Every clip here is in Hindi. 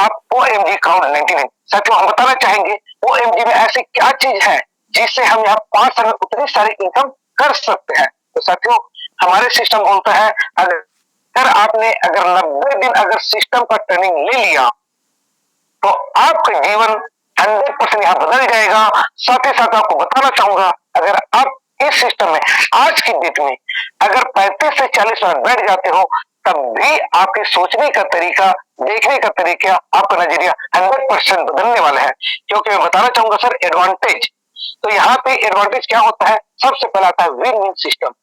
आप OMG काउंट 99। साथियों हम बताना चाहेंगे OMG में ऐसी क्या चीज है जिससे हम यहाँ 5 साल में उतनी सारी इनकम कर सकते हैं। तो साथियों हमारे सिस्टम बोलता है अगर आपने 90 दिन अगर सिस्टम का ट्रेनिंग ले लिया तो आपका जीवन 100% यहाँ बदल जाएगा। साथ ही साथ आपको बताना चाहूंगा अगर आप इस सिस्टम में आज की डेट में अगर 35 से 40 मिनट बैठ जाते हो तब भी आपके सोचने का तरीका, देखने का तरीका, आपका नजरिया 100% बदलने वाला है। क्योंकि मैं बताना चाहूंगा सर एडवांटेज, तो यहाँ पे एडवांटेज क्या होता है, सबसे पहला आता है विन विन सिस्टम,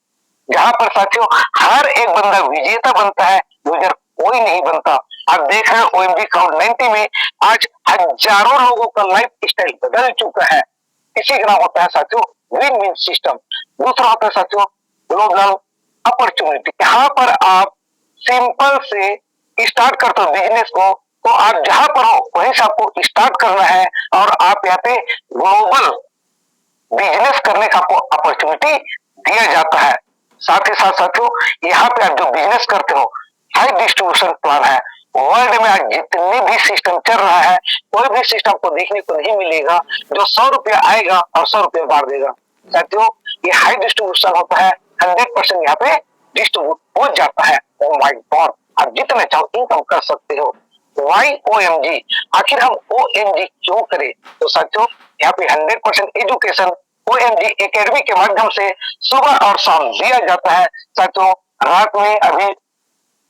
जहां पर साथियों हर एक बंदा विजेता बनता है, लूजर कोई नहीं बनता। आप देख रहे हैं OMG काउंट 90 में आज हजारों लोगों का लाइफ स्टाइल बदल चुका है। इसी का नाम होता है साथियों विन विन सिस्टम। दूसरा होता है साथियों ग्लोबल अपॉर्चुनिटी। यहाँ पर आप सिंपल से स्टार्ट करते हो बिजनेस को, तो आप जहां पर हो वहीं से आपको स्टार्ट करना है और आप यहाँ पे ग्लोबल बिजनेस करने का आपको अपॉर्चुनिटी दिया जाता है। साथ ही साथ साथियों यहाँ पे आप जो बिजनेस करते हो हाई डिस्ट्रीब्यूशन प्लान है। वर्ल्ड में आज जितने भी सिस्टम चल रहा है कोई भी सिस्टम को देखने को नहीं मिलेगा जो 100 रुपया आएगा और 100 रुपया बांट देगा। साथियों ये हाई डिस्ट्रीब्यूशन होता है, 100% यहाँ पे डिस्ट्रीब्यूट हो जाता है। ओ माय गॉड, आप जितने चाहो इनकम कर सकते हो। वाई OMG, आखिर हम OMG क्यों करें? तो साथियों यहाँ पे 100% एजुकेशन OMG एकेडमी के माध्यम से सुबह और शाम दिया जाता है। साथियों रात में अभी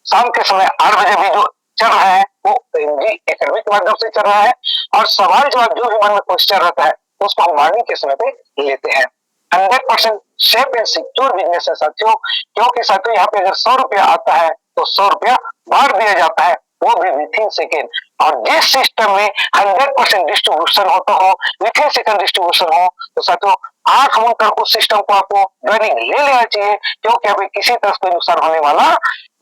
शाम के समय 8 बजे भी जो चल रहा है वो OMG एकेडमी के माध्यम से चल रहा है और सवाल जवाब जो भी मन में क्वेश्चन रहता है उसको हम मॉर्निंग के समय पे लेते हैं। 100% सेफ एंड सिक्योर बिजनेस है साथियों, क्योंकि साथियों यहाँ पे अगर 100 रुपया आता है तो 100 रुपया बांट दिया जाता है, वो भी विथिन सेकेंड। और जिस सिस्टम में 100% डिस्ट्रीब्यूशन होता हो, विथिन सेकंड डिस्ट्रीब्यूशन हो, तो साथियों आंख मूंद कर उस सिस्टम को आपको ज्वाइनिंग ले लेना चाहिए, क्योंकि अभी किसी तरह कोई नुकसान होने वाला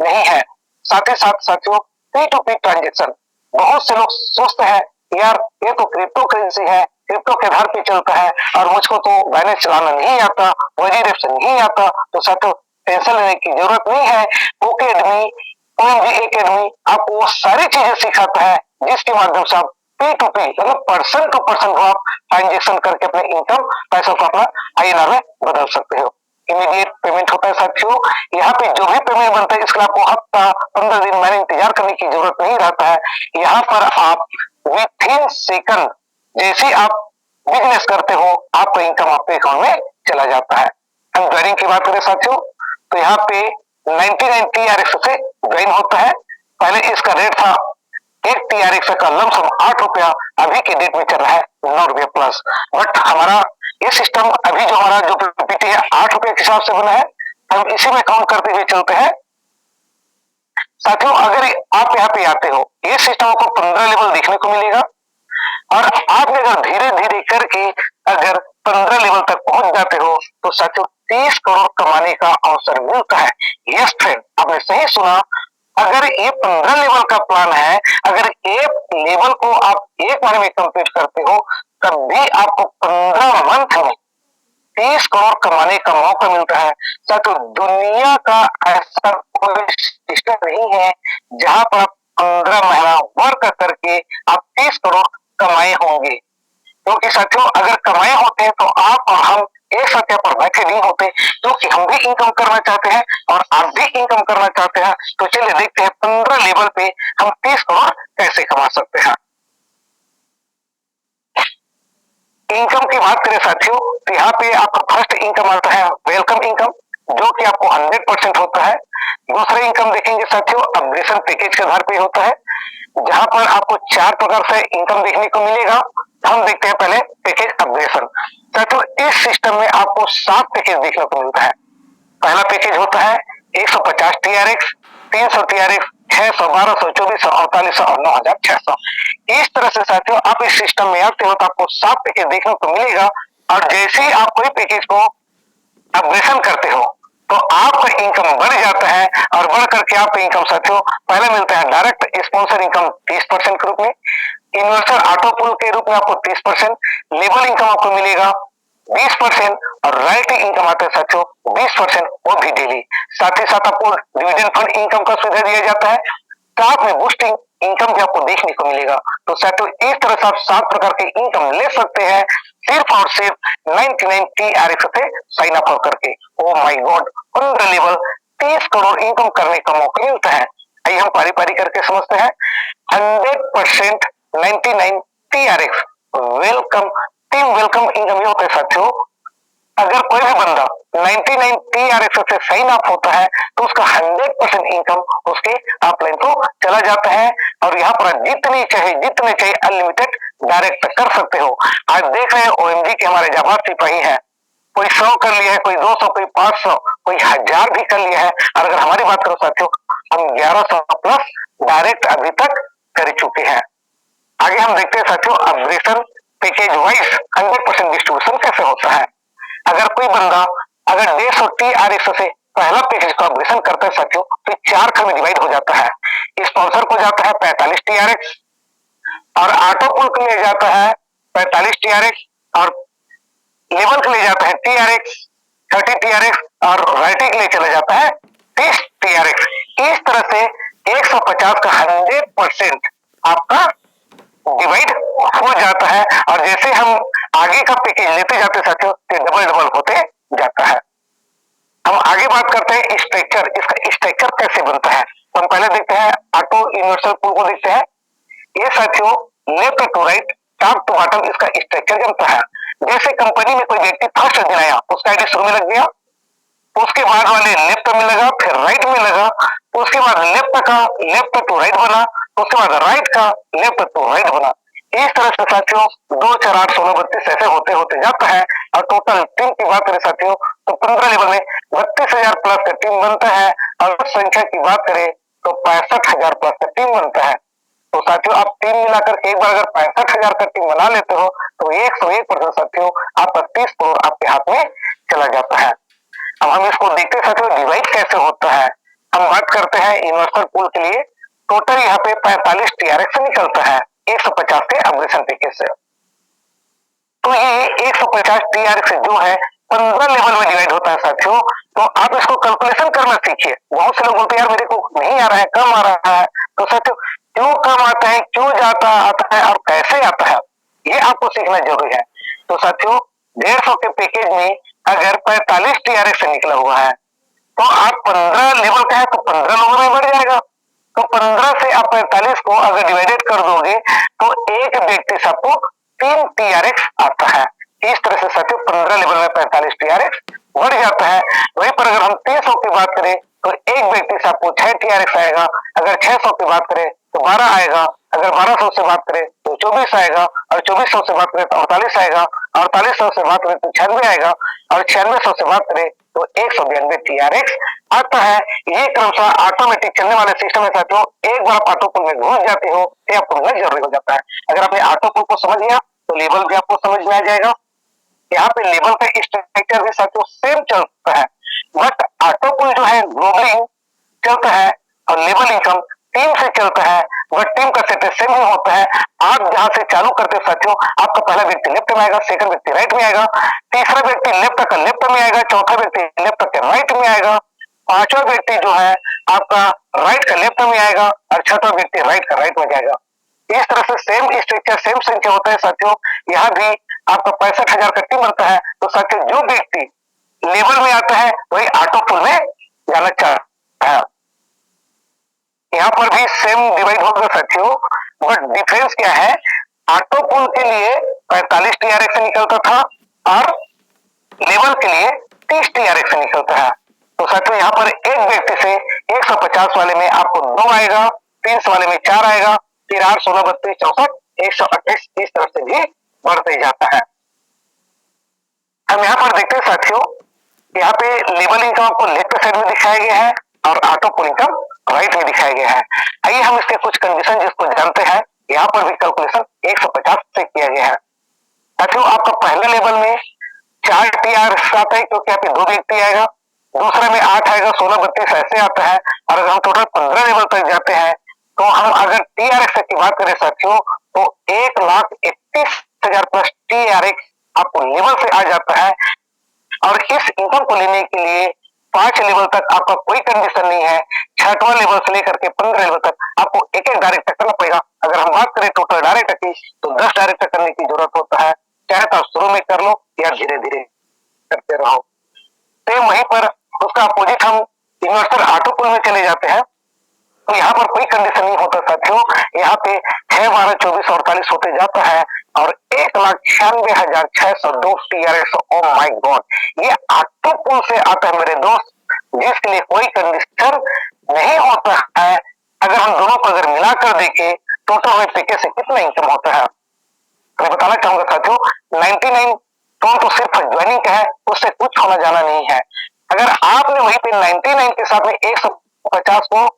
नहीं है। साथ ही साथ साथियों P2P ट्रांजेक्शन, बहुत से लोग सोचते हैं यार ये तो क्रिप्टो करेंसी है, क्रिप्टो के आधार पे चलता है और मुझको तो बैलेंस चलाना नहीं आता, वजीरेफ से नहीं आता। तो साथियों टेंशन लेने की जरूरत नहीं है। ओकेडमी OMG एकेडमी आपको वो सारी चीजें सिखाता है जिसके माध्यम से आप P2P मतलब पर्सन टू पर्सन को आप ट्रांजेक्शन करके अपने इनकम पैसों को अपना INR में बदल सकते हो। इमीडिएट पेमेंट होता है साथियों। यहाँ पे जो भी पेमेंट बनता है इसके लिए आपको हफ्ता 15 दिन मैंने इंतजार करने की जरूरत नहीं रहता है। यहाँ पर आप विथिन सेकंड जैसे आप बिजनेस करते हो आपका इनकम आपके अकाउंट में चला जाता है। हम ज्वाइनिंग की बात करें साथियों तो यहाँ पे 99 TRX से ज्वाइन होता है। पहले इसका रेट था एक TRX का लमसम 8 रुपया, अभी के डेट में चल रहा है 9 रुपया प्लस। बट हमारा ये सिस्टम अभी जो हमारा जो PPT है 8 रुपये के हिसाब से बना है, हम इसी में काउंट करते हुए चलते हैं। साथियों अगर आप यहाँ पे आते हो ये सिस्टम आपको 15 लेवल देखने को मिलेगा और आपने अगर धीरे धीरे करके अगर 15 लेवल तक पहुंच जाते हो तो साथियों 30 करोड़ कमाने का अवसर मिलता है। यस फ्रेंड, आपने सही सुना। अगर ये 15 लेवल का प्लान है, अगर एक लेवल को आप एक बार में कंप्लीट करते हो तब भी आपको 15 मंथ में 30 करोड़ कमाने का मौका मिलता है। साथियों दुनिया का ऐसा कोई सिस्टम नहीं है जहां पर आप 15 महीना वर्क करके आप 30 करोड़ कमाए होंगे। क्योंकि साथियों अगर कमाए होते हैं तो आप और हम एक साथ यहाँ पर बैठे नहीं होते, क्योंकि हम भी इनकम करना चाहते हैं और आप भी इनकम करना चाहते हैं। तो चलिए देखते हैं 15 लेवल पे हम 30 करोड़ कैसे कमा सकते हैं। इनकम की बात करें साथियों तो यहाँ पे आपका फर्स्ट इनकम आता है वेलकम इनकम, जो कि आपको 100% होता है। दूसरा इनकम देखेंगे साथियों अपग्रेडेशन पैकेज के आधार पे होता है, जहां पर आपको 4 प्रकार से इनकम देखने को मिलेगा। हम देखते हैं पहले पैकेज अपग्रेडेशन। साथियों इस सिस्टम में आपको 7 पैकेज देखने को मिलता है। पहला पैकेज होता है 150 TRX, 300 TRX, 600, 1200, 2400, 4800 और 9600। इस तरह से साथियों आप इस सिस्टम में आते हो तो आपको 7 पैकेज देखने को मिलेगा और जैसे ही आप कोई पैकेज को अपग्रेडेशन करते हो तो आपका इनकम बढ़ जाता है और बढ़ करके आपका इनकम साथियों पहले मिलता है डायरेक्ट स्पॉन्सर इनकम 30% के रूप में, यूनिवर्सल ऑटो पुल के रूप में आपको 30%, लेबल इनकम आपको मिलेगा 20% और रॉयल्टी इनकम आता है साथियों 20%, वो भी डेली। साथ ही साथ आपको डिविडेंड फंड इनकम का सुविधा दिया जाता है, स्टॉक में बूस्टिंग इनकम भी आपको देखने को मिलेगा। तो साथियों इस तरह से आप 7 प्रकार के इनकम ले सकते हैं सिर्फ और सिर्फ 99 TRX से साइन अप होकर के। Oh my God, 15 level 30 crore income करने का मौका मिलता है। आइए हम पारी पारी करके समझते हैं। 100% 99 TRX welcome, team welcome income ये होता है साथियों, अगर कोई भी बंदा 99 TRX से साइन अप होता है तो उसका 100% इनकम उसके अपलाइन को चला जाता है और यहाँ पर जितने चाहिए अनलिमिटेड डायरेक्ट कर सकते हो। आज देख रहे हैं OMG के हमारे जाबाज सिपाही है, कोई 100 कर लिया है, कोई 200, कोई 500, कोई 1000 भी कर लिया है। और अगर हमारी बात करो साथियों, हम 1100 प्लस डायरेक्ट अभी तक कर चुके हैं। आगे हम देखते हैं साथियों अपग्रेडेशन पैकेज वाइज 100% डिस्ट्रीब्यूशन कैसे होता है। अगर कोई बंदा अगर 150 TRX से पहला पैकेज का अपग्रेडेशन करता है साथियों तो 4 खंड में डिवाइड हो जाता है। स्पॉन्सर को जाता है 45 TRX और ऑटो पुल के लिए जाता है 45 TRX और लेवल के लिए जाता है TRX 30 TRX और राइटिंग के लिए चला जाता है 30 TRX। इस तरह से 150 का 100% आपका डिवाइड हो जाता है और जैसे हम आगे का पैकेज लेते जाते साथियों तो डबल होते जाता है। हम आगे बात करते हैं स्ट्रक्चर, इसका स्ट्रक्चर कैसे बनता है। तो हम पहले देखते हैं ऑटो यूनिवर्सल पूल को देखते हैं। ये साथियों left to right top to bottom इसका स्ट्रक्चर बनता है। जैसे कंपनी में कोई व्यक्ति फर्स्ट दिन आया उसका आईडी शुरू में लग गया, उसके बाद वाले लेफ्ट में लगा, फिर राइट में लगा, उसके बाद लेफ्ट टू राइट बना, उसके बाद राइट का लेफ्ट टू राइट बना। इस तरह से साथियों 2 4 8 16 32 ऐसे होते होते जाता है और टोटल टीम की बात करें साथियों तो 15 लेवल में 32,000 प्लस का टीम बनता है और संख्या की बात करें तो 65,000 प्लस का टीम बनता है। तो साथियों आप टीम मिलाकर एक बार अगर 65,000 का टीम बना लेते हो तो 101% साथियों आपका 30 करोड़ आपके हाथ में चला जाता है। अब हम इसको देखते साथियों डिवाइड कैसे होता है। हम बात करते हैं यूनिवर्सल पूल के लिए, टोटल यहाँ पे 45 TRX निकलता है 150 के अपग्रेडेशन पैकेज से। तो ये 150 TRX जो है 15 लेवल में डिवाइड होता है साथियों। तो आप इसको कैलकुलेशन करना सीखिए। बहुत से लोग बोलते हैं यार मेरे को नहीं आ रहा है, कम आ रहा है। तो साथियों क्यों कम आता है, क्यों जाता आता है और कैसे आता है ये आपको सीखना जरूरी है। तो साथियों 150 के पैकेज में अगर 45 TRX से निकला हुआ है तो आप 15 लेवल का है तो 15 लोगों में बढ़ जाएगा। तो 15 से आप 45 को अगर डिवाइडेड कर दोगे तो एक व्यक्ति से आपको 3 TRX आता है। इस तरह से साथियों 15 लेवल में 45 TRX बढ़ जाता है। वहीं पर अगर हम 300 की बात करें तो एक व्यक्ति से आपको 6 TRX आएगा, अगर 600 की बात करें तो 12 आएगा, अगर 1200 से बात करें तो 24 आएगा और 2400 से बात करें तो 48 आएगा, 4800 से बात करें तो 96 आएगा और 9600 से बात करें तो 192 TRX आता है। ये क्रमशः ऑटोमेटिक चलने वाले सिस्टम है साथियों। एक बार आप ऑटो पुल में घुस जाते हो ये आपको समझना जरूरी हो जाता है। अगर आपने ऑटो पुल को समझ लिया तो लेवल भी आपको समझ में आ जाएगा। यहाँ पे लेवल का स्ट्रक्चर भी साथियों सेम चलता है, बट ऑटो पुल जो है ग्लोबली चलता है और लेवल इनकम टीम से चलता है, बट टीम का सेट सेम ही होता है। आप जहां से चालू करते हो साथियों आपका पहला व्यक्ति लेफ्ट में आएगा, सेकंड व्यक्ति राइट में आएगा, तीसरा व्यक्ति लेफ्ट का लेफ्ट में आएगा, चौथा व्यक्ति लेफ्ट के राइट में आएगा, पांचवा व्यक्ति जो है आपका राइट का लेफ्ट में आएगा और छठवां व्यक्ति राइट का राइट में जाएगा। इस तरह से सेम स्ट्रक्चर सेम संख्या होता है साथियों। यहाँ भी आपका 65,000 का टीम बनता है। तो साथियों जो व्यक्ति लेवल में आता है वही ऑटो पुल में जाना चाहता है। यहाँ पर भी सेम डिवाइड होगा साथियों, बट डिफरेंस क्या है, ऑटो पुल के लिए 45 TRX से निकलता था और लेवल के लिए 30 TRX से निकलता है। तो साथियों यहाँ पर एक व्यक्ति से 150 वाले में आपको 2 आएगा, 300 वाले में 4 आएगा, फिर 8 16 32 64 128 इस तरह से भी बढ़ते जाता है। हम यहाँ पर देखते हैं साथियों, यहाँ पे लेवल इनकम आपको लेफ्ट साइड में दिखाया गया है और ऑटो पुल इनकम राइट में दिखाया गया है। आइए हम इसके कुछ कंडीशन जिसको जानते हैं। यहाँ पर भी कैलकुलेशन 150 से किया गया है। साथियों आपका पहले लेवल में 4 TRX आता है क्योंकि यहाँ पे 2 व्यक्ति आएगा, दूसरे में 8 आएगा, 16 32 ऐसे आता है और अगर हम टोटल 15 लेवल तक जाते हैं तो हम अगर TRX की बात करें साथियों तो 1,31,000 प्लस TRX आपको लेवल से आ जाता है। और इस इनकम को लेने के लिए 5 लेवल तक आपका कोई कंडीशन नहीं है, 6वां लेवल से लेकर के 15 लेवल तक आपको एक-एक डायरेक्टर करना पड़ेगा। अगर हम बात करें टोटल डायरेक्टर की, तो 10 डायरेक्टर करने की जरूरत होता है, चाहे तो आप शुरू में कर लो या धीरे-धीरे करते रहो। सेम वहीं पर उसका अपोजिट हम इन्वर्टर ऑटो पुल में चले जाते हैं, तो यहाँ पर कोई कंडीशन नहीं होता साथियों, यहाँ पे 6, 12, 24, 48 होते जाता है और 1,96,602 TRX। ओ माय गॉड, ये ऑटो पुल से आता है मेरे दोस्त, जिसके लिए कोई कंडीशन नहीं होता है। अगर हम दोनों को अगर मिलाकर देखें, टोटल में पैकेज से कितना इनकम होता है, मैं बताना चाहूंगा साथियों, 99 तो सिर्फ ज्वाइनिंग का है, उससे कुछ होना जाना नहीं है। अगर आपने वहीं पे 99 के साथ में 150 को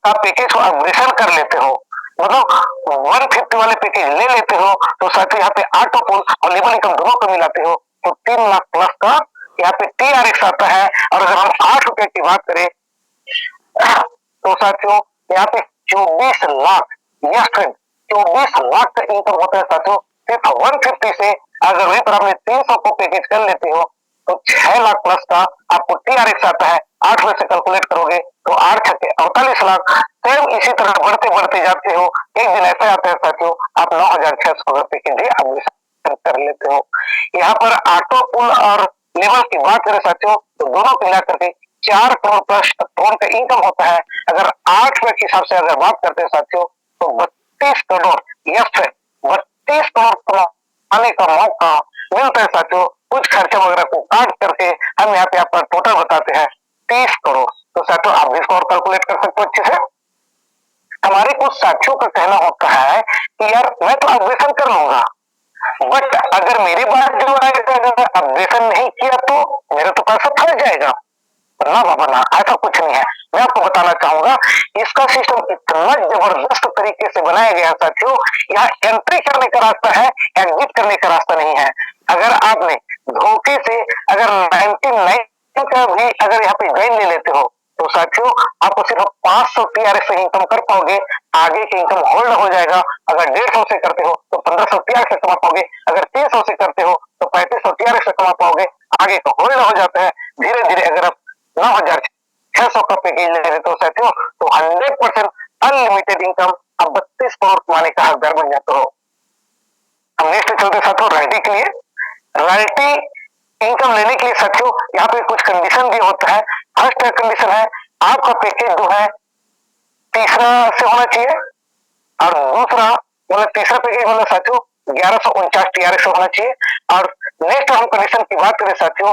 का पैकेज को अपग्रेशन कर लेते हो, मतलब 150 वाले पैकेज ले लेते हो, तो साथियों यहाँ पे ऑटो पुल और लेबर इनकम दोनों को मिलाते हो तो 3 लाख प्लस का यहाँ पे TRX आता है। और अगर हम 8 रुपए की बात करें तो साथियों यहाँ पे 24 लाख, यस फ्रेंड, 24 लाख का इनकम होता है साथियों सिर्फ 150 से। अगर वहीं पर आपने 300 को पैकेज कर लेते हो तो 6 लाख प्लस का आपको TRX आता है। 8 में से कैलकुलेट करोगे तो 8 छक्के 48 लाख। सेम इसी तरह बढ़ते बढ़ते जाते हो, एक दिन ऐसा आता है साथियों आप 9,600 रुपए के लिए एडमिशन कर लेते हो। यहाँ पर ऑटो पुल और लेवल की बात करें साथियों, तो दोनों को मिलाकर के 4 करोड़ प्लस टोन का इनकम होता है। अगर 8 रुपए के हिसाब से अगर बात करते हैं साथियों, तो 32 करोड़, यस फ्रेंड, 32 करोड़ कमाने का मौका मिलता है साथियों। कुछ खर्चे वगैरह को काट करके हम यहाँ पे आपका टोटल बताते हैं 30 करोड़। तो साथियों आप भी इसको और कैलकुलेट कर सकते हो अच्छे से। हमारे कुछ साथियों का कहना होता है कि यार मैं तो अपग्रेशन कर लूंगा, बट अगर मेरे बाद जो आएगा अगर अपग्रेशन नहीं किया तो मेरा तो पैसा फंस जाएगा। ना बाबा ना, ऐसा कुछ नहीं है। मैं आपको बताना चाहूंगा, इसका सिस्टम इतना जबरदस्त तरीके से बनाया गया है साथियों, यहाँ एंट्री करने का रास्ता है, एग्जिट करने का रास्ता नहीं है। अगर आपने धोखे से अगर 99 का भी अगर यहाँ पे ज्वाइन ले लेते हो तो साथियों आपको सिर्फ 500 TRX से इनकम कर पाओगे, आगे की इनकम होल्ड हो जाएगा। अगर 150 से करते हो तो 1500 TRX से कमा पाओगे, अगर 300 से करते हो तो 3500 TRX से कमा पाओगे, आगे का होल्ड हो जाता है। धीरे धीरे अगर आप 9,600 का पैकेज ले रहे हो साथियों तो 100% अनलिमिटेड इनकम अब 32 करोड़ कमाने का हकदार बन जाते हो। हम नेक्स्ट चलते साथियों रॉयल्टी के लिए। रॉयल्टी इनकम लेने के लिए साथियों यहाँ पे कुछ कंडीशन भी होता है। फर्स्ट कंडीशन है आपका पैकेज जो है तीसरा से होना चाहिए, और दूसरा मतलब तीसरा पैकेज मतलब साथियों 1149 TRX होना चाहिए। और नेक्स्ट हम कंडीशन की बात करें साथियों,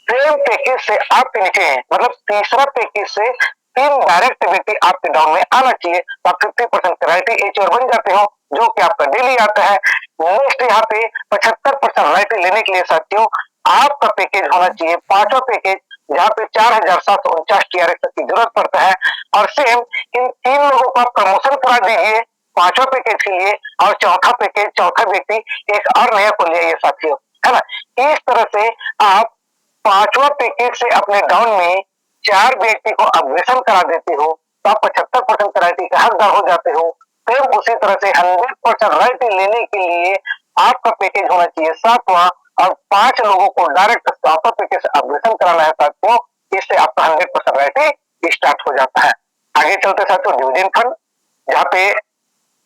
सेम पैकेज से आपके नीचे है, मतलब तीसरा पैकेज से 3 डायरेक्ट व्यक्ति आपके डाउन में आना चाहिए तो आप 50% रॉयल्टी एच बन जाते हो, जो कि आपका डेली आता है। नेक्स्ट यहाँ पे 75% रॉयल्टी लेने के लिए साथियों आपका पैकेज होना चाहिए पांचवा पैकेज, जहाँ पे 4,749 TRX तक की जरूरत पड़ता है। और सेम इन 3 लोगों को आप प्रमोशन करा दीजिए पांचवा पैकेज के लिए, और चौथा पैकेज चौथा व्यक्ति एक और नया को ले आइए साथियों, है ना। इस तरह से आप पांचवा पैकेज से अपने डाउन में 4 व्यक्ति को अपग्रेशन करा देते हो तो आप 75% रॉयल्टी का हकदार हो जाते हो। फिर उसी तरह से 100% रॉयल्टी लेने के लिए आपका पैकेज होना चाहिए 7वां, और 5 लोगों को डायरेक्ट 7वां पैकेज से अपग्रेशन कराना है साथियों। इससे आपका 100% रॉयल्टी स्टार्ट हो जाता है। आगे चलते साथियों डिविडेंड फंड, जहाँ पे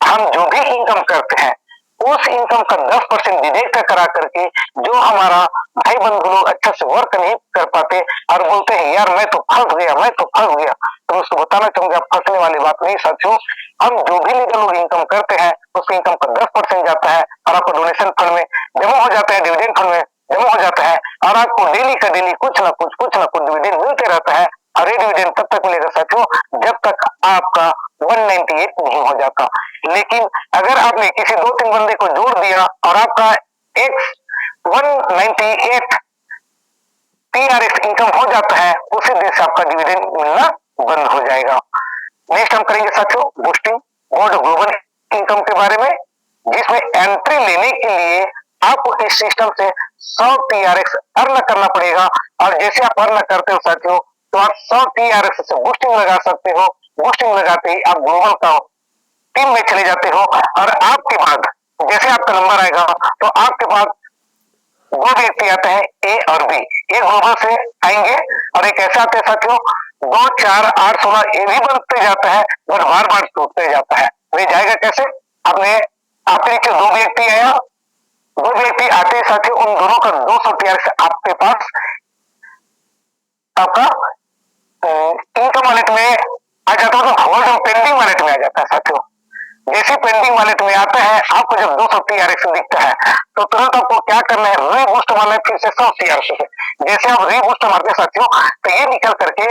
हम जो भी इनकम करते हैं उस इनकम का 10% डिडक्ट करा करके जो हमारा भाई बंधु लोग अच्छा से वर्क नहीं कर पाते और बोलते हैं यार मैं तो फंस गया, मैं तो फंस गया, तो उसको बताना चाहूंगा फंसने वाली बात नहीं साथियों। हम जो भी लीगल लोग इनकम करते हैं उसकी इनकम का 10% जाता है और आपको डोनेशन फंड में जमा हो जाता है, डिविडेंड फंड में जमा हो जाता है, और आपको डेली का डेली कुछ ना कुछ डिविडेंड मिलते रहता है। और ये डिविडेंड तब तक मिलेगा साथियों जब तक आपका 198 नहीं हो जाता। लेकिन अगर आपने किसी 2-3 बंदे को जोड़ दिया और आपका एक 198 TRX इनकम हो जाता है, उसी दिन से आपका डिविडेंड मिलना बंद हो जाएगा। नेक्स्ट हम करेंगे साथियों बूस्टिंग गोल्ड ग्लोबल इनकम के बारे में, जिसमें एंट्री लेने के लिए आपको इस सिस्टम से 100 TRX अर्न करना पड़ेगा। और जैसे आप अर्न करते हो साथियों तो आप 100 TRX से बूस्टिंग लगा सकते हो। बूस्टिंग लगाते ही आप ग्लोबल का टीम में चले जाते हो, और आपके बाद जैसे आपका नंबर आएगा तो आपके पास 2 व्यक्ति आते हैं ए और बी। ये ग्लोबल से आएंगे और एक ऐसे आते हैं साथियों 2, 4, 8, 16 ये भी बनते जाता है और बार बार टूटते जाता है। वे जाएगा कैसे? आपने आपके नीचे 2 व्यक्ति आया, 2 व्यक्ति आते ही साथियों उन दोनों का 200 टीआरएक्स आपके पास आपका इनकम वॉलेट में आ जाता है, तो होल्ड पेंडिंग वॉलेट में आ जाता है साथियों। जैसे पेंडिंग वॉलेट में आता है आपको जब 200 टीआरएक्स दिखता है तो तुरंत आपको क्या करना है, रीबूस्ट मारना है फिर से 100 टीआरएक्स से। जैसे आप रीबूस्ट मारते हैं साथियों तो ये निकल करके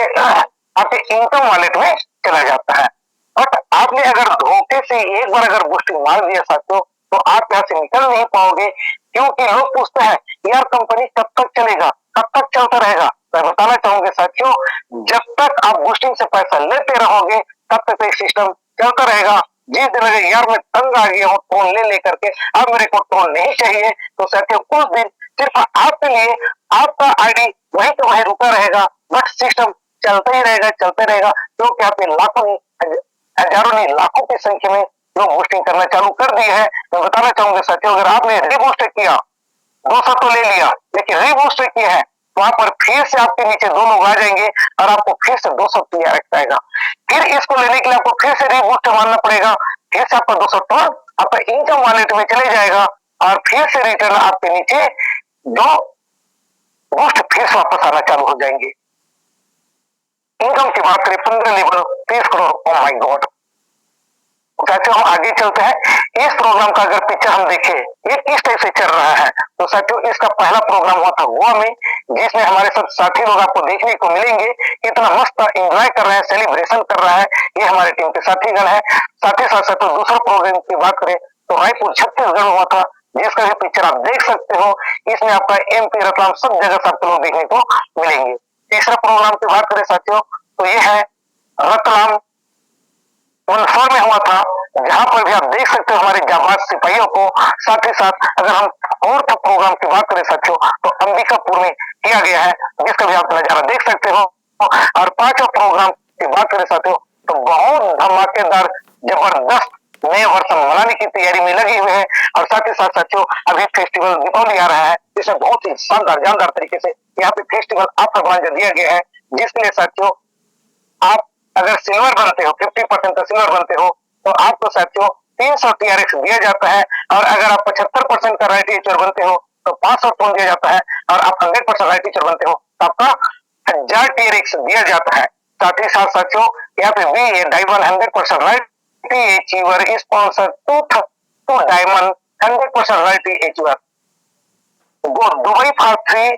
आपके इनकम वॉलेट में चला जाता है। बट आपने अगर धोखे से एक बार अगर बूस्टिंग मार दिया साथियों तो आप यहाँ से निकल नहीं पाओगे, क्योंकि लोग पूछते हैं यार कंपनी कब तक चलेगा, कब तक चलता रहेगा। मैं बताना चाहूंगा साथियों जब तक आप बूस्टिंग से पैसा लेते रहोगे तब तक एक सिस्टम चलता रहेगा। जिस दिन लगे यार मैं तंग आ गया हूँ टोन ले लेकर के, अब मेरे को टोन नहीं चाहिए, तो साथियों कुछ दिन सिर्फ आपके लिए आपका आईडी वहीं तो वहीं रुका रहेगा, बट सिस्टम चलता ही रहेगा, चलते रहेगा, क्योंकि आपने लाखों नहीं हजारों नहीं लाखों की संख्या में लोग बूस्टिंग करना चालू कर दिए हैं। मैं बताना चाहूंगा साथियों अगर आपने रीबूस्ट किया 200 तो ले लिया लेकिन रीबूस्ट किया है वहां पर फिर से आपके नीचे 2 लोग आ जाएंगे और आपको फिर से 200 टीआरएक्स आएगा। फिर इसको लेने के लिए आपको फिर से रीबूस्ट मारना पड़ेगा, फिर से आपका 200 टर्न आपका इनकम वॉलेट में चले जाएगा और फिर से रिटर्न आपके नीचे 2 बूस्ट फिर से वापस आना चालू हो जाएंगे। इनकम की बात करें 15 level 30 crore, oh my God. साथियों हम आगे चलते हैं। इस प्रोग्राम का अगर पिक्चर हम देखें ये किस टाइप से चल रहा है तो साथियों इसका पहला प्रोग्राम हुआ था गोवा में, जिसमें हमारे सब साथी लोग आपको देखने को मिलेंगे कितना मस्त एंजॉय कर रहे हैं, सेलिब्रेशन कर रहा है, ये हमारे टीम के साथीगण है। साथ ही साथ साथियों दूसरा प्रोग्राम की बात करें तो रायपुर छत्तीसगढ़ हुआ था, जिसका भी पिक्चर आप देख सकते हो। इसमें आपका एमपी रतलाम सब जगह से आपको लोग देखने को मिलेंगे। तीसरा प्रोग्राम की बात करें साथियों तो ये है रतलाम में हुआ था, जहां पर भी आप देख सकते हो हमारे जाबाज सिपाहियों को। साथ ही साथ अगर हम फोर्थ प्रोग्राम की बात करें साथियों तो अंबिकापुर में किया गया है, जिसका भी आप नजारा देख सकते हो। और पांचवा प्रोग्राम की बात करें साथियों तो बहुत धमाकेदार जबरदस्त नए वर्ष मनाने की तैयारी में लगे हुए हैं। और साथ ही साथ साथियों अभी फेस्टिवल दीपावली आ रहा है, जिसमें बहुत ही शानदार जानदार तरीके से यहाँ पे फेस्टिवल ऑफर बांध दिया गया है, जिसके लिए साथियों आप अगर सिल्वर बनते हो 50% का सिल्वर बनते हो तो आपको साथियों 300 टीआरएक्स दिया जाता है। और अगर आप 75% का राइट टीचर बनते हो तो 500 टोन दिया जाता है। और आप 100% राइट टीचर बनते हो तो आपका 1000 टीआरएक्स दिया जाता है। साथ ही साथ साथियों यहाँ पे भी ये diamond 100% right achiever sponsor to diamond 100% right achiever go Dubai for 3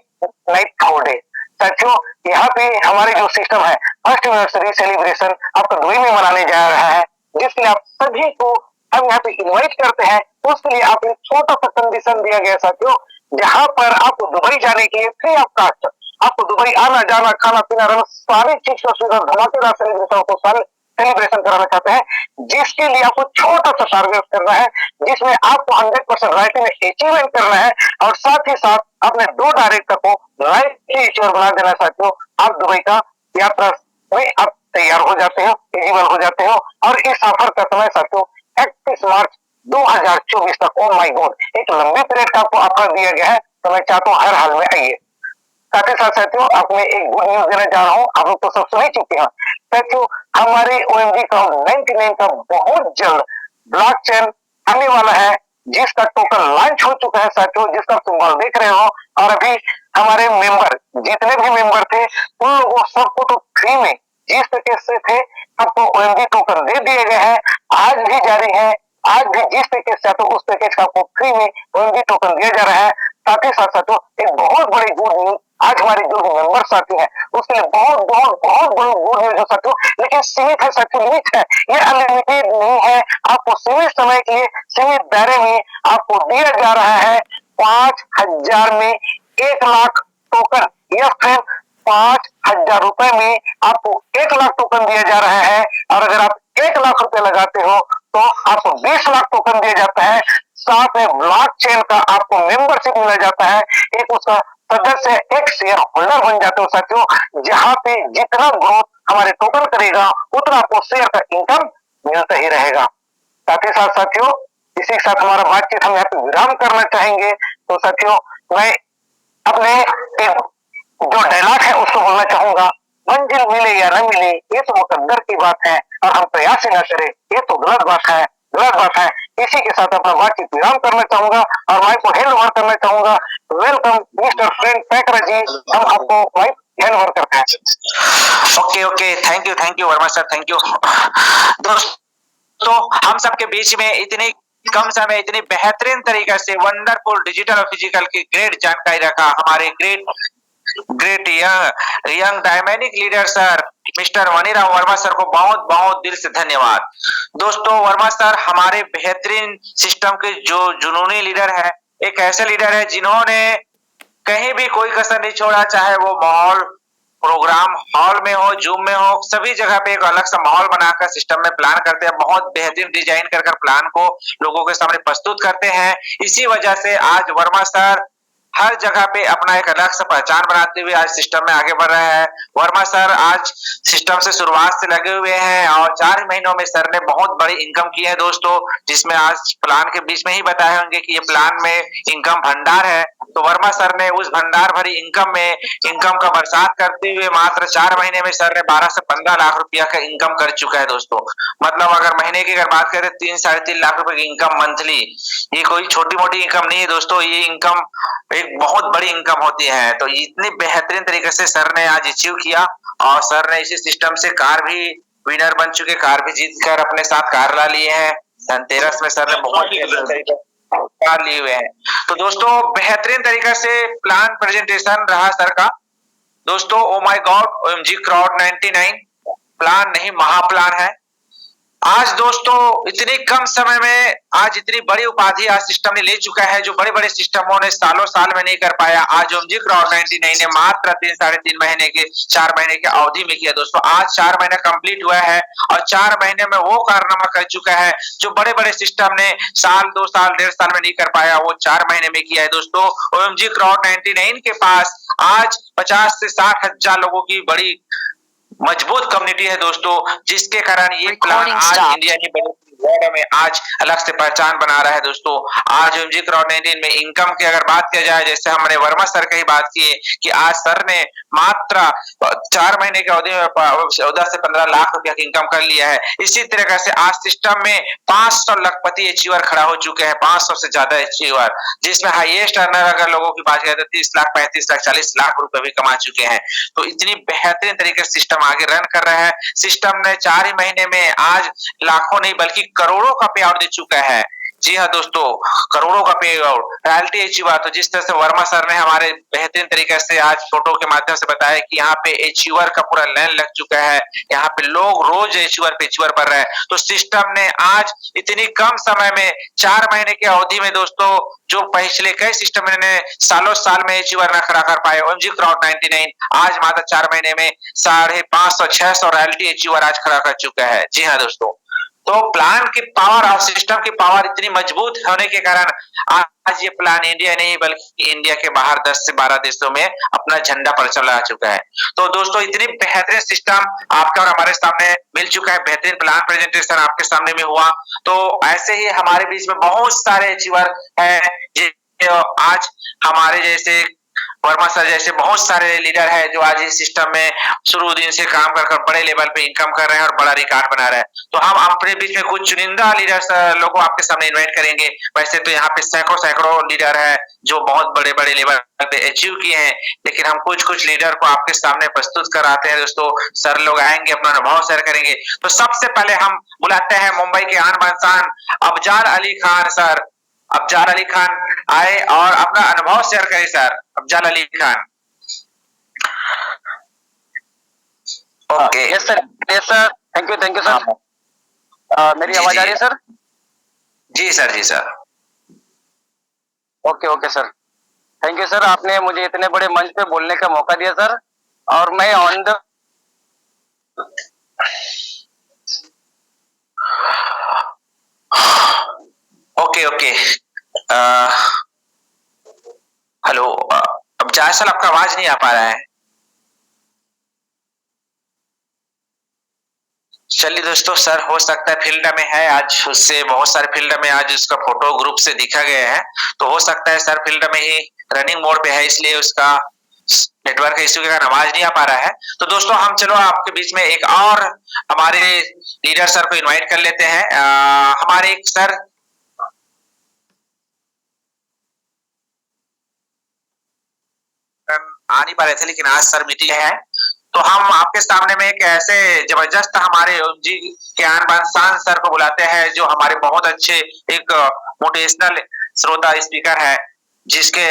night 4 day. साथियों यहाँ पे हमारे जो सिस्टम है फर्स्ट एनिवर्सरी सेलिब्रेशन आपका दुबई में मनाने जा रहा है, जिसके लिए आप सभी को हम यहाँ पे इनवाइट करते हैं। उसके लिए आप एक छोटा सा कंडीशन दिया गया साथियों, जहां पर आपको दुबई जाने के लिए फ्री ऑफ कास्ट आपको दुबई आना जाना खाना पीना रहना सारी चीज का सुविधा धमाकेदार सेलिब्रेशन को सारे सेलिब्रेशन कराना चाहते हैं, जिसके लिए आपको छोटा सा टारगेट करना है, जिसमें आपको 100% राइटिंग में अचीवमेंट करना है। और साथ ही साथ अपने 2 डायरेक्टर को राइट टीचर बना देना साथियों। आप दुबई का यात्रा में आप तैयार हो जाते हो, एलिजिबल हो जाते हो। और इस ऑफर का समय साथियों 31 मार्च 2024 तक। ओ माय गॉड, एक लंबे पीरियड का आपको ऑफर दिया गया है, तो मैं चाहता हूँ हर हाल में आइए। साथ ही साथ साथियों आप मैं एक गुड न्यूज देना चाह रहा हूँ, आप लोग तो सब सुन ही चुके हैं साथियों। हमारे ओएमजी का 99 का बहुत जल्द ब्लॉकचेन आने वाला है, जिसका टोकन लॉन्च हो चुका है साथियों, जिसका सिंबल देख रहे हो। और अभी हमारे मेंबर जितने भी मेंबर थे उन लोगों सबको तो फ्री में जिस तरीके से थे सबको ओएमजी टोकन दे दिए गए हैं, आज भी जारी है। आज भी जिस पैकेज से तो उस पैकेज का आपको फ्री में ओएमजी टोकन दिया जा रहा है। साथ ही साथ साथियों एक बहुत बड़ी गुड न्यूज आज हमारे जो मेंबर साथी हैं उसके लिए बहुत बहुत बहुत बड़ी गुड न्यूज है साथियों, लेकिन सीमित है साथियों, लिमिट है, ये अनलिमिटेड नहीं है। आपको सीमित समय के लिए सीमित दायरे में आपको दिया जा रहा है 5000 में 1 लाख टोकन। यस फ्रेंड, 5000 रुपए में आपको 1 लाख टोकन दिया जा रहा है। और अगर आप 1 लाख रुपए लगाते हो तो आपको 20 लाख टोकन दिया जाता है। साथ में ब्लॉकचेन का आपको मेंबरशिप मिला जाता है, एक उसका सदस्य एक शेयर होल्डर बन जाते हो साथियों, जहां पे जितना ग्रोथ हमारे टोकन करेगा उतना आपको शेयर का इनकम मिलता ही रहेगा। साथ ही साथ साथियों इसी के साथ हमारा बातचीत हम यहाँ पे विराम करना चाहेंगे। तो साथियों मैं अपने जो डायलॉग है उसको बोलना चाहूंगा, मंजिल मिले या न मिले ये तो मुकद्दर की बात है और हम प्रयास ही न करें ये तो गलत बात है, गलत बात है। इसी के साथ अपना बातचीत विराम करना चाहूंगा और माइक को हैंड ओवर करना चाहूंगा। वेलकम मिस्टर फ्रेंड पैकर जी, हम आपको माइक हैंड ओवर करते हैं। Okay okay, thank you Verma sir, thank you. दोस्तों हम सबके बीच में इतनी कम समय इतनी बेहतरीन तरीके से वंडरफुल डिजिटल और फिजिकल की ग्रेट जानकारी रखा हमारे great young dynamic leader sir mister Maniram Verma sir को बहुत बहुत दिल से धन्यवाद। दोस्तों वर्मा सर हमारे बेहतरीन सिस्टम के जो जुनूनी लीडर है, एक ऐसे लीडर है जिन्होंने कहीं भी कोई कसर नहीं छोड़ा, चाहे वो माहौल प्रोग्राम हॉल में हो, जूम में हो, सभी जगह पे एक अलग सा माहौल बनाकर सिस्टम में प्लान करते हैं, बहुत बेहतरीन डिजाइन कर प्लान को लोगों के सामने प्रस्तुत करते हैं। इसी वजह से आज वर्मा सर हर जगह पे अपना एक अलग सा पहचान बनाते हुए आज सिस्टम में आगे बढ़ रहे हैं। वर्मा सर आज सिस्टम से शुरुआत से लगे हुए हैं और 4 महीनों में सर ने बहुत बड़ी इनकम की है दोस्तों, जिसमें आज प्लान के बीच में ही बताए होंगे कि ये प्लान में इनकम भंडार है। तो वर्मा सर ने उस भंडार भरी इनकम में इनकम का बरसात करते हुए मात्र 4 महीने में सर ने 12 से 15 लाख रुपया का इनकम कर चुका है दोस्तों। मतलब अगर महीने की अगर बात करें 3 साढ़े 3 लाख रुपए की इनकम मंथली, ये कोई छोटी मोटी इनकम नहीं है दोस्तों, ये इनकम एक बहुत बड़ी इनकम होती है। तो इतनी बेहतरीन तरीके से सर ने आज अचीव किया और सर ने इसी सिस्टम से कार भी विनर बन चुके, कार भी जीत कर अपने साथ कार ला लिए हैं। धनतेरस में सर ने बहुत कार लिए हुए हैं। तो दोस्तों बेहतरीन तरीके से प्लान प्रेजेंटेशन रहा सर का दोस्तों। Oh my God, OMG crowd 99 plan नहीं महाप्लान है। आज दोस्तों इतनी कम समय में आज इतनी बड़ी उपाधि आज सिस्टम ने ले चुका है, जो बड़े बड़े सिस्टमों ने सालों साल में नहीं कर पाया, आज ओएमजी क्राउड 99 ने मात्र 3 साढ़े 3 महीने के 4 महीने की अवधि में किया दोस्तों। आज 4 महीना कंप्लीट हुआ है और 4 महीने में वो कारनामा कर चुका है जो बड़े बड़े सिस्टम ने साल 2 साल 1.5 साल में नहीं कर पाया, वो 4 महीने में किया है दोस्तों। ओएमजी क्राउड 99 के पास आज 50 से 60 हजार लोगों की बड़ी मजबूत कम्युनिटी है दोस्तों, जिसके कारण ये प्लान आज इंडिया की वर्ल्ड में आज अलग से पहचान बना रहा है दोस्तों। आज ओएमजी क्राउड 99 में इनकम की अगर बात किया जाए, जैसे हमने वर्मा सर की बात की कि आज सर ने मात्र 4 महीने की अवधि में 14 से 15 लाख रुपया की इनकम कर लिया है। इसी तरीके से आज सिस्टम में 500 लखपति अचीवर खड़ा हो चुके हैं, 500 से ज्यादा अचीवर, जिसमें हाईएस्ट अर्नर अगर लोगों की बात करें तो 30 लाख 35 लाख 40 लाख रुपए भी कमा चुके हैं। तो इतनी बेहतरीन तरीके से सिस्टम आगे रन कर रहा है। सिस्टम ने 4 ही महीने में आज लाखों नहीं बल्कि करोड़ों का पे आउट दे चुका है। जी हाँ दोस्तों, करोड़ों का पे आउट रॉयल्टी अचीवर। तो जिस तरह से वर्मा सर ने हमारे बेहतरीन तरीके से आज फोटो के माध्यम से बताया कि यहाँ पे अचीवर का पूरा लाइन लग चुका है, यहाँ पे लोग रोज अचीवर पे अचीवर बढ़ रहे हैं। तो सिस्टम ने आज इतनी कम समय में 4 महीने की अवधि में दोस्तों, जो पिछले कई सिस्टम ने सालों साल में अचीवर न खड़ा कर पाए, ओएमजी क्राउड 99 आज मात्र 4 महीने में 550 600 रॉयल्टी अचीवर आज खड़ा कर चुका है। जी हाँ दोस्तों, तो प्लान की पावर और सिस्टम की पावर इतनी मजबूत होने के कारण आज ये प्लान इंडिया नहीं बल्कि इंडिया के बाहर 10 से 12 देशों में अपना झंडा पर चला चुका है। तो दोस्तों इतनी बेहतरीन सिस्टम आपका और हमारे सामने मिल चुका है, बेहतरीन प्लान प्रेजेंटेशन आपके सामने में हुआ। तो ऐसे ही हमारे बीच में बहुत सारे अचीवर है, आज हमारे जैसे वर्मा सर जैसे बहुत सारे लीडर है जो आज इस सिस्टम में शुरू दिन से काम कर बड़े लेवल पे इनकम कर रहे हैं और बड़ा रिकॉर्ड बना रहे हैं। तो हम अपने बीच में कुछ चुनिंदा लीडर्स लोगों आपके सामने इनवाइट करेंगे। वैसे तो यहाँ पे सैकड़ों लीडर है जो बहुत बड़े बड़े लेवल पे अचीव किए हैं, लेकिन हम कुछ लीडर को आपके सामने प्रस्तुत कराते हैं दोस्तों। सर लोग आएंगे, अपना अनुभव शेयर करेंगे। तो सबसे पहले हम बुलाते हैं मुंबई के आन बान शान अफजाल अली खान सर। अफजाल अली खान आए और अपना अनुभव शेयर करें sir. Afzal Ali Khan. Okay, yes sir, thank you sir. मेरी आवाज आ रही है सर? जी सर, जी sir. Okay sir, thank you sir, आपने मुझे इतने बड़े मंच पे बोलने का मौका दिया सर। और मैं ऑन द ओके हेलो, अब जायसल आपका आवाज नहीं आ पा रहा है। चलिए दोस्तों, सर हो सकता है फील्ड में है आज, उससे बहुत सारे फील्ड में आज उसका फोटो ग्रुप से दिखा गया है, तो हो सकता है सर फील्ड में ही रनिंग मोड पे है, इसलिए उसका नेटवर्क इश्यू के कारण आवाज नहीं आ पा रहा है। तो दोस्तों हम चलो आपके बीच में एक और हमारे लीडर सर को इनवाइट कर लेते हैं। हमारे एक सर आ नहीं पा रहे थे, लेकिन आज सर मीटिंग है, तो हम आपके सामने में एक ऐसे जबरदस्त हमारे जी के आन बान शान सर को बुलाते हैं, जो हमारे बहुत अच्छे एक मोटिवेशनल श्रोता स्पीकर है, जिसके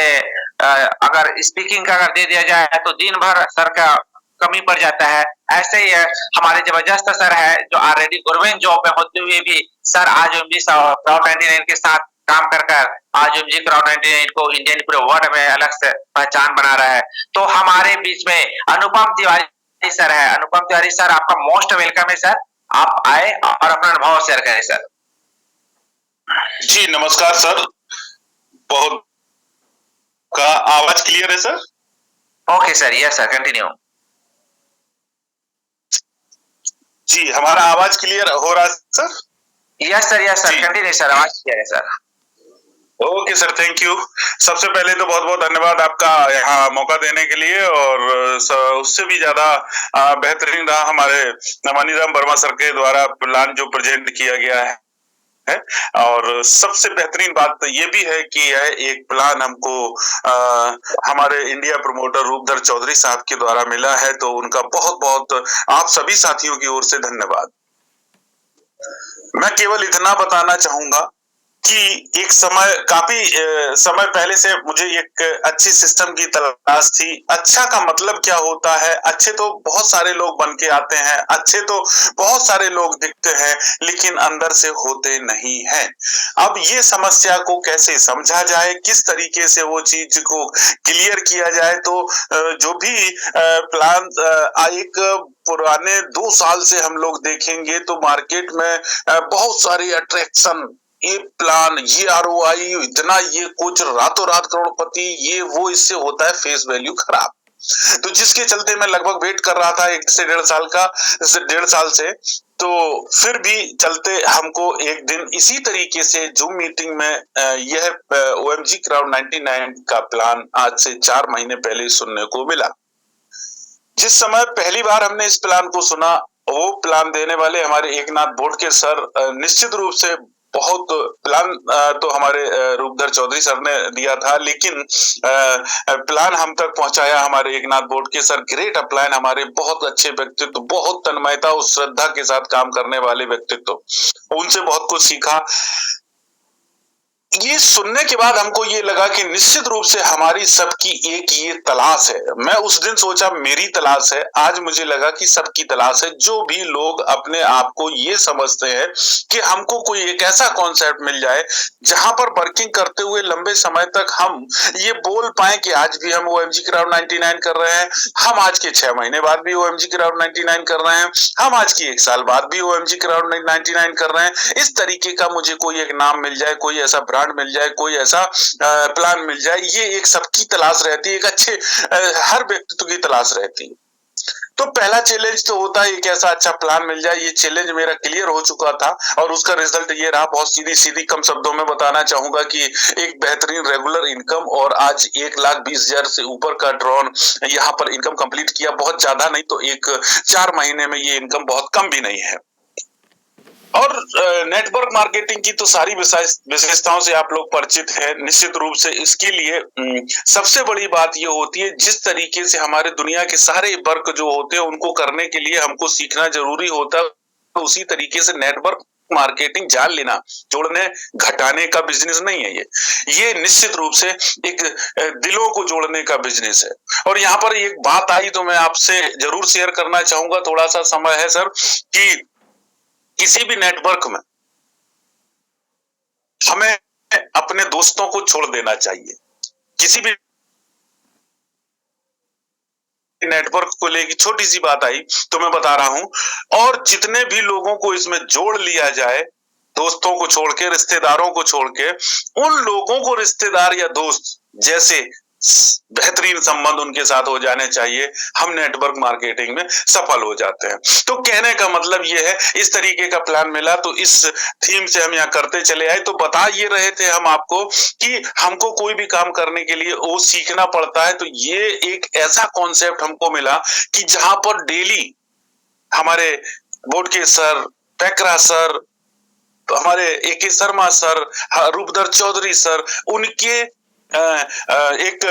अगर स्पीकिंग का अगर दे दिया जाए तो दिन भर सर का कमी पड़ जाता है। ऐसे ही हमारे जबरदस्त सर है, जो ऑलरेडी गवर्नमेंट जॉब में होते हुए भी सर आज क्राउड 99 के साथ काम कर आज जी क्राउड 99 को इंडियन पूरे वर्ल्ड में अलग से पहचान बना रहा है। तो हमारे बीच में अनुपम तिवारी सर है। अनुपम तिवारी सर, आपका मोस्ट वेलकम है सर। आप आए और अपना अनुभव शेयर करें सर। जी नमस्कार सर, बहुत का आवाज क्लियर है sir? Okay sir, yes sir, continue. जी हमारा आवाज क्लियर हो रहा है sir? Yes sir, continue sir, आवाज क्लियर है sir. Okay sir, thank you. सबसे पहले तो बहुत बहुत धन्यवाद आपका यहाँ मौका देने के लिए, और उससे भी ज्यादा बेहतरीन रहा हमारे नमानीराम वर्मा सर के द्वारा प्लान जो प्रेजेंट किया गया है। और सबसे बेहतरीन बात तो ये भी है कि यह एक प्लान हमको हमारे इंडिया प्रमोटर रूपधर चौधरी साहब के द्वारा मिला है, तो उनका बहुत बहुत आप सभी साथियों की ओर से धन्यवाद। मैं केवल इतना बताना चाहूंगा कि एक काफी समय पहले से मुझे एक अच्छी सिस्टम की तलाश थी। अच्छा का मतलब क्या होता है? अच्छे तो बहुत सारे लोग बन के आते हैं, अच्छे तो बहुत सारे लोग दिखते हैं, लेकिन अंदर से होते नहीं हैं। अब ये समस्या को कैसे समझा जाए, किस तरीके से वो चीज को क्लियर किया जाए, तो जो भी प्लान एक पुराने 2 साल से हम लोग देखेंगे तो मार्केट में बहुत सारे अट्रैक्शन, ये प्लान, ये आरओआई, इतना ये कुछ, रातों रात करोड़पति, ये वो, इससे होता है फेस वैल्यू खराब। तो जिसके चलते मैं लगभग वेट कर रहा था 1 से 1.5 साल का, 1.5 साल से, तो फिर भी चलते हमको एक दिन इसी तरीके से जूम मीटिंग में यह ओएमजी क्राउड 99 का प्लान आज से 4 महीने पहले सुनने को मिला। जिस समय पहली बार हमने इस प्लान को सुना, वो प्लान देने वाले हमारे एकनाथ बोडके सर निश्चित रूप से बहुत प्लान तो हमारे रूपधर चौधरी सर ने दिया था, लेकिन प्लान हम तक पहुंचाया हमारे एकनाथ बोडके सर। ग्रेट प्लान, हमारे बहुत अच्छे व्यक्तित्व, बहुत तन्मयता और श्रद्धा के साथ काम करने वाले व्यक्तित्व, उनसे बहुत कुछ सीखा। ये सुनने के बाद हमको ये लगा कि निश्चित रूप से हमारी सबकी एक ये तलाश है। मैं उस दिन सोचा मेरी तलाश है, आज मुझे लगा कि सबकी तलाश है। जो भी लोग अपने आप को ये समझते हैं कि हमको कोई एक ऐसा कॉन्सेप्ट मिल जाए जहां पर वर्किंग करते हुए लंबे समय तक हम ये बोल पाए कि आज भी हम ओएमजी क्राउड 99 कर रहे हैं, हम आज के 6 महीने बाद भी ओएमजी क्राउड 99 कर रहे हैं, हम आज की 1 साल बाद भी ओएमजी क्राउड 99 कर रहे हैं। इस तरीके का मुझे कोई एक नाम मिल जाए, कोई ऐसा मिल जाए, कोई ऐसा प्लान मिल जाए, ये एक सबकी तलाश रहती है, एक अच्छे हर व्यक्तित्व की तलाश रहती है। तो पहला चैलेंज तो होता है एक ऐसा अच्छा प्लान मिल जाए। ये चैलेंज मेरा क्लियर हो चुका था और उसका रिजल्ट ये रहा। बहुत सीधी कम शब्दों में बताना चाहूंगा कि एक बेहतरीन रेगुलर इनकम, और आज 1,20,000 से ऊपर का ड्रॉन यहाँ पर इनकम कंप्लीट किया। बहुत ज्यादा नहीं तो 4 महीने में ये इनकम बहुत कम भी नहीं है। और नेटवर्क मार्केटिंग की तो सारी विशेषताओं से आप लोग परिचित हैं निश्चित रूप से। इसके लिए सबसे बड़ी बात ये होती है, जिस तरीके से हमारे दुनिया के सारे वर्क जो होते हैं उनको करने के लिए हमको सीखना जरूरी होता है, तो उसी तरीके से नेटवर्क मार्केटिंग जान लेना जोड़ने घटाने का बिजनेस नहीं है। ये निश्चित रूप से एक दिलों को जोड़ने का बिजनेस है। और यहाँ पर एक बात आई तो मैं आपसे जरूर शेयर करना चाहूंगा, थोड़ा सा समय है सर, कि किसी भी नेटवर्क में हमें अपने दोस्तों को छोड़ देना चाहिए। किसी भी नेटवर्क को लेकर छोटी सी बात आई तो मैं बता रहा हूं, और जितने भी लोगों को इसमें जोड़ लिया जाए, दोस्तों को छोड़ के, रिश्तेदारों को छोड़ के, उन लोगों को रिश्तेदार या दोस्त जैसे बेहतरीन संबंध उनके साथ हो जाने चाहिए, हम नेटवर्क मार्केटिंग में सफल हो जाते हैं। तो कहने का मतलब ये है, इस तरीके का प्लान मिला तो इस थीम से हम यहाँ करते चले आए। तो बता ये रहे थे हम आपको कि हमको कोई भी काम करने के लिए वो सीखना पड़ता है। तो ये एक ऐसा कॉन्सेप्ट हमको मिला कि जहां पर डेली हमारे बोर्ड के सर, पैकरा सर, हमारे A K. Sharma sir, Roopdhar Chaudhary sir, उनके एक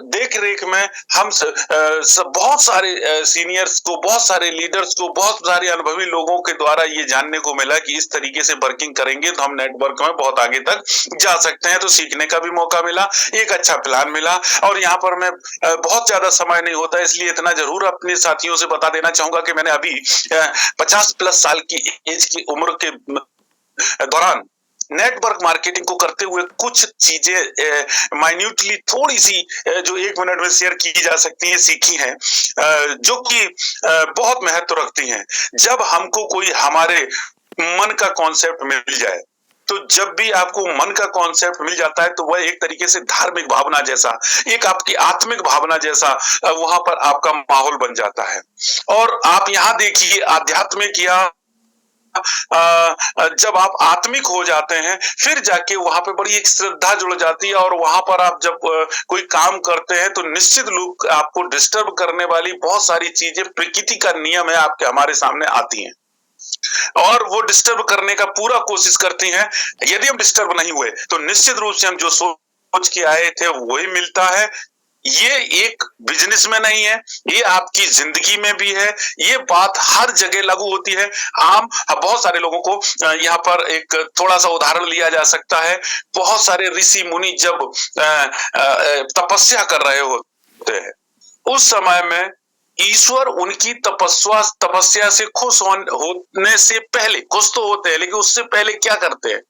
देख रेख में हम बहुत सारे सीनियर्स को, बहुत सारे लीडर्स को, बहुत सारे अनुभवी लोगों के द्वारा ये जानने को मिला कि इस तरीके से वर्किंग करेंगे तो हम नेटवर्क में बहुत आगे तक जा सकते हैं। तो सीखने का भी मौका मिला, एक अच्छा प्लान मिला। और यहाँ पर मैं बहुत ज्यादा समय नहीं होता, इसलिए इतना जरूर अपने साथियों से बता देना चाहूंगा कि मैंने अभी 50+ साल की एज की उम्र के दौरान नेटवर्क मार्केटिंग को करते हुए कुछ चीजें माइन्यूटली थोड़ी सी जो 1 मिनट में शेयर की जा सकती है, सीखी हैं, जो कि बहुत महत्व रखती हैं। जब हमको कोई हमारे मन का कॉन्सेप्ट मिल जाए, तो जब भी आपको मन का कॉन्सेप्ट मिल जाता है तो वह एक तरीके से धार्मिक भावना जैसा, एक आपकी आत्मिक भावना जैसा वहां पर आपका माहौल बन जाता है। और आप यहाँ देखिए, आध्यात्मिक या जब आप आत्मिक हो जाते हैं, फिर जाके वहां पे बड़ी एक श्रद्धा जुड़ जाती है। और वहां पर आप जब कोई काम करते हैं तो निश्चित रूप आपको डिस्टर्ब करने वाली बहुत सारी चीजें, प्रकृति का नियम है, आपके हमारे सामने आती हैं और वो डिस्टर्ब करने का पूरा कोशिश करती हैं। यदि हम डिस्टर्ब नहीं हुए तो निश्चित रूप से हम जो सोच के आए थे वही मिलता है। ये एक बिजनेस में नहीं है, ये आपकी जिंदगी में भी है। ये बात हर जगह लागू होती है। बहुत सारे लोगों को यहाँ पर एक थोड़ा सा उदाहरण लिया जा सकता है। बहुत सारे ऋषि मुनि जब तपस्या कर रहे होते हैं, उस समय में ईश्वर उनकी तपस्या से खुश होने से पहले, खुश तो होते हैं लेकिन उससे पहले क्या करते हैं,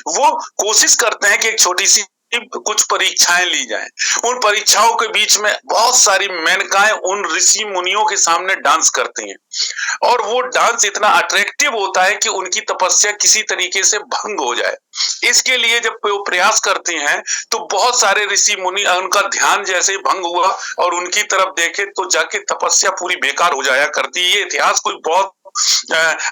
वो कोशिश करते हैं कि एक छोटी सी कुछ परीक्षाएं ली जाएं। उन परीक्षाओं के बीच में बहुत सारी मेनकाएं उन ऋषि मुनियों के सामने डांस करती हैं और वो डांस इतना अट्रैक्टिव होता है कि उनकी तपस्या किसी तरीके से भंग हो जाए। इसके लिए जब वो प्रयास करती हैं तो बहुत सारे ऋषि मुनि, उनका ध्यान जैसे ही भंग हुआ और उनकी तरफ देखे तो जाके तपस्या पूरी बेकार हो जाया करती है। ये इतिहास कोई बहुत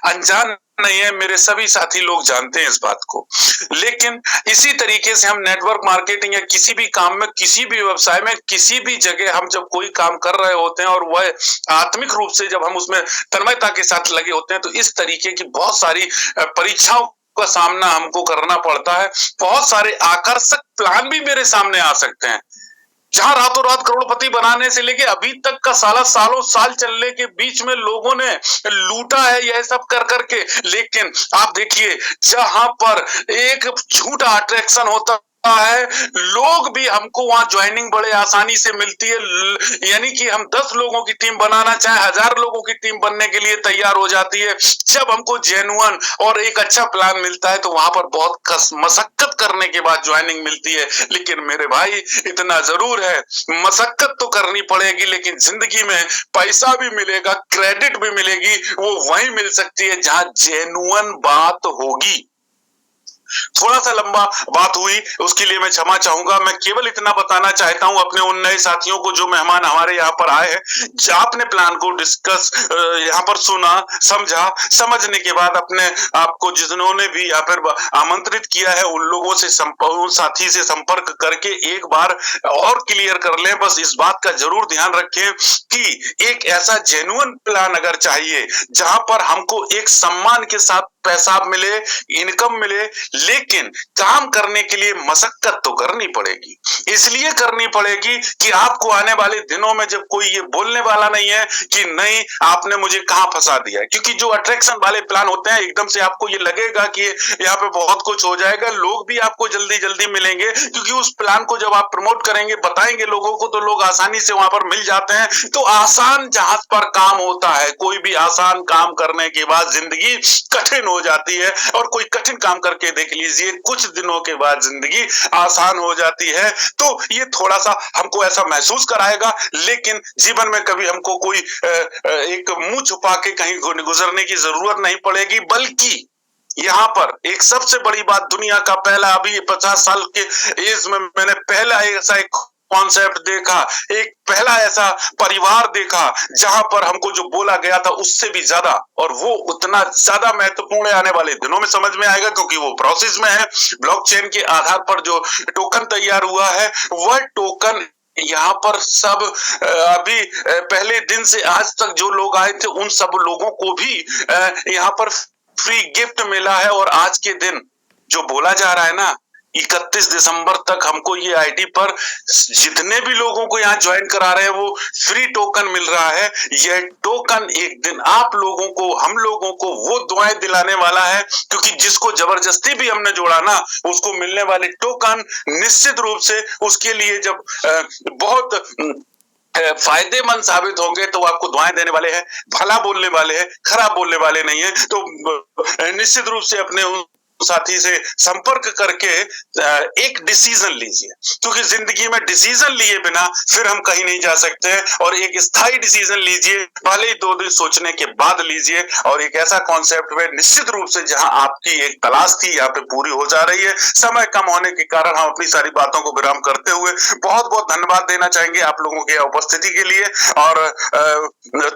अनजान नहीं है, मेरे सभी साथी लोग जानते हैं इस बात को। लेकिन इसी तरीके से हम नेटवर्क मार्केटिंग या किसी भी काम में, किसी भी व्यवसाय में, किसी भी जगह हम जब कोई काम कर रहे होते हैं और वह आत्मिक रूप से जब हम उसमें तन्मयता के साथ लगे होते हैं तो इस तरीके की बहुत सारी परीक्षाओं का सामना हमको करना पड़ता है। बहुत सारे आकर्षक प्लान भी मेरे सामने आ सकते हैं, जहां रातों रात करोड़पति बनाने से लेके अभी तक का सालों साल चलने के बीच में लोगों ने लूटा है यह सब कर करके। लेकिन आप देखिए, जहां पर एक झूठा अट्रैक्शन होता है, लोग भी हमको वहां ज्वाइनिंग बड़े आसानी से मिलती है। यानी कि हम 10 लोगों की टीम बनाना चाहे 1000 लोगों की टीम बनने के लिए तैयार हो जाती है। जब हमको जेन्युइन और एक अच्छा प्लान मिलता है तो वहां पर बहुत मशक्कत करने के बाद ज्वाइनिंग मिलती है। लेकिन मेरे भाई, इतना जरूर है, मशक्कत तो करनी पड़ेगी, लेकिन जिंदगी में पैसा भी मिलेगा, क्रेडिट भी मिलेगी, वो वहीं मिल सकती है जहां जेन्युइन बात होगी। थोड़ा सा लंबा बात हुई, उसके लिए मैं क्षमा चाहूंगा। मैं केवल इतना बताना चाहता हूं अपने उन नए साथियों को जो मेहमान हमारे यहाँ पर आए हैं। आपने प्लान को डिस्कस यहाँ पर सुना, समझा, समझने के बाद अपने आपको जिन्होंने भी यहाँ पर आमंत्रित किया है उन लोगों से, उन साथी से संपर्क करके एक बार और क्लियर कर लें। बस इस बात का जरूर ध्यान रखें कि एक ऐसा जेन्युइन प्लान अगर चाहिए जहां पर हमको एक सम्मान के साथ पैसा मिले, इनकम मिले, लेकिन काम करने के लिए मशक्कत तो करनी पड़ेगी। इसलिए करनी पड़ेगी कि आपको आने वाले दिनों में जब कोई ये बोलने वाला नहीं है कि नहीं आपने मुझे कहां फंसा दिया है। क्योंकि जो अट्रैक्शन वाले प्लान होते हैं, एकदम से आपको ये लगेगा कि यहाँ पे बहुत कुछ हो जाएगा, लोग भी आपको जल्दी जल्दी मिलेंगे, क्योंकि उस प्लान को जब आप प्रमोट करेंगे, बताएंगे लोगों को, तो लोग आसानी से वहां पर मिल जाते हैं। तो आसान जहाज पर काम होता है, कोई भी आसान काम करने के बाद जिंदगी कठिन हो जाती है। और कोई कठिन काम करके देख लीजिए, कुछ दिनों के बाद जिंदगी आसान हो जाती है। तो ये थोड़ा सा हमको ऐसा महसूस कराएगा, लेकिन जीवन में कभी हमको कोई एक मुंह छुपा के कहीं गुजरने की जरूरत नहीं पड़ेगी। बल्कि यहाँ पर एक सबसे बड़ी बात, दुनिया का पहला, अभी 50 साल के एज में मैंने पहला ऐसा एक कॉन्सेप्ट देखा, एक पहला ऐसा परिवार देखा जहां पर हमको जो बोला गया था उससे भी ज्यादा, और वो उतना ज्यादा महत्वपूर्ण है, आने वाले दिनों में समझ में आएगा क्योंकि वो प्रोसेस में है। ब्लॉकचेन के आधार पर जो टोकन तैयार हुआ है वह टोकन यहाँ पर सब अभी पहले दिन से आज तक जो लोग आए थे उन सब लोगों को भी यहाँ पर फ्री गिफ्ट मिला है। और आज के दिन जो बोला जा रहा है ना, 31 दिसंबर तक हमको ये आईडी पर जितने भी लोगों को यहाँ ज्वाइन करा रहे हैं वो फ्री टोकन मिल रहा है। यह टोकन एक दिन आप लोगों को, हम लोगों को वो दुआएं दिलाने वाला है, क्योंकि जिसको जबरदस्ती भी हमने जोड़ा ना, उसको मिलने वाले टोकन निश्चित रूप से उसके लिए जब बहुत फायदेमंद साबित होंगे तो आपको दुआएं देने वाले हैं, भला बोलने वाले हैं, खराब बोलने वाले नहीं है। तो निश्चित रूप से अपने उन साथी से संपर्क करके एक डिसीजन लीजिए, क्योंकि जिंदगी में डिसीजन लिए बिना फिर हम कहीं नहीं जा सकते हैं। और एक स्थायी डिसीजन लीजिए, पहले ही 2 दिन सोचने के बाद लीजिए, और एक ऐसा कॉन्सेप्ट में निश्चित रूप से जहां आपकी एक तलाश थी यहाँ पे पूरी हो जा रही है। समय कम होने के कारण हम अपनी सारी बातों को विराम करते हुए बहुत बहुत धन्यवाद देना चाहेंगे आप लोगों की उपस्थिति के लिए, और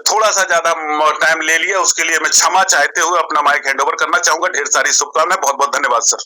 थोड़ा सा ज्यादा टाइम ले लिया उसके लिए मैं क्षमा चाहते हुए अपना माइक हैंड ओवर करना चाहूंगा। ढेर सारी शुभकामनाएं, बहुत बहुत धन्यवाद सर।